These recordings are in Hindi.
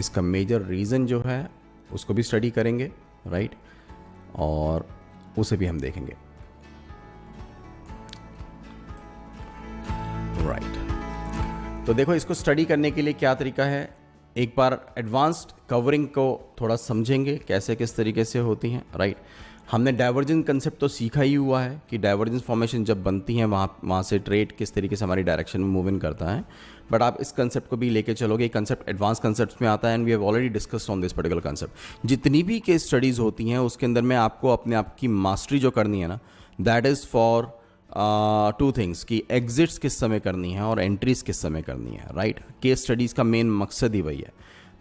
इसका मेजर रीज़न जो है उसको भी स्टडी करेंगे, राइट, और उसे भी हम देखेंगे, राइट। तो देखो, इसको स्टडी करने के लिए क्या तरीका है, एक बार एडवांस्ड कवरिंग को थोड़ा समझेंगे कैसे किस तरीके से होती हैं, राइट। हमने डाइवर्जेंस कंसेप्ट तो सीखा ही हुआ है कि डाइवर्जेंस फॉर्मेशन जब बनती हैं वहाँ से ट्रेड किस तरीके से हमारी डायरेक्शन में मूव इन करता है, बट आप इस कंसेप्ट को भी लेके चलोगे। कंसेप्ट एडवांस कंसेप्ट्स में आता है and we have already discussed on this particular concept. जितनी भी केस स्टडीज़ होती हैं उसके अंदर में आपको अपने आप की मास्टरी जो करनी है ना, that is for two things, कि एग्जिट्स किस समय करनी है और एंट्रीज किस समय करनी है, राइट। केस स्टडीज़ का मेन मकसद ही वही है।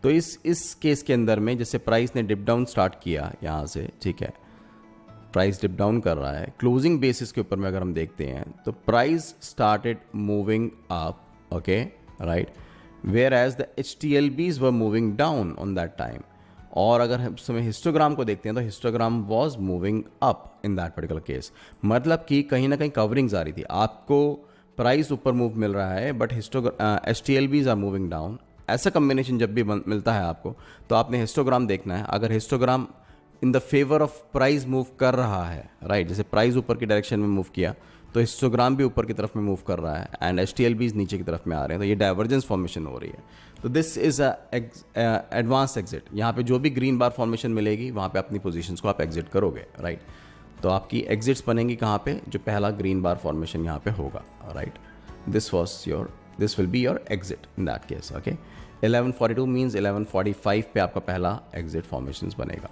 तो इस केस के अंदर में जैसे प्राइस ने डिप डाउन स्टार्ट किया यहाँ से, ठीक है, प्राइस डिप डाउन कर रहा है, क्लोजिंग बेसिस के ऊपर में अगर हम देखते हैं तो price started moving up, okay, right, where as the HTLBs were moving down on that time. और अगर हम समय हिस्टोग्राम को देखते हैं तो histogram was moving up in that particular case, मतलब कि कहीं ना कहीं कवरिंग्स आ रही थी। आपको प्राइस ऊपर मूव मिल रहा है but HTLBs are moving down. ऐसा कम्बिनेशन जब भी मिलता है आपको तो आपने हिस्टोग्राम देखना है। अगर histogram in the favour of price move कर रहा है, राइट, जैसे प्राइस ऊपर की डायरेक्शन में मूव किया तो हिस्टोग्राम भी ऊपर की तरफ में मूव कर रहा है एंड HTLBs नीचे की तरफ में आ रहे हैं, तो ये डाइवर्जेंस फॉर्मेशन हो रही है। तो दिस इज़ एडवांस एग्जिट। यहाँ पे जो भी ग्रीन बार फॉर्मेशन मिलेगी वहाँ पे अपनी पोजीशंस को आप एग्जिट करोगे, राइट। तो आपकी एग्जिट्स बनेंगी कहाँ पे, जो पहला ग्रीन बार फॉर्मेशन यहाँ पे होगा, right. This will be your exit in that case, okay. 1142 means 1145 पे आपका पहला एग्जिट फॉर्मेशन बनेगा।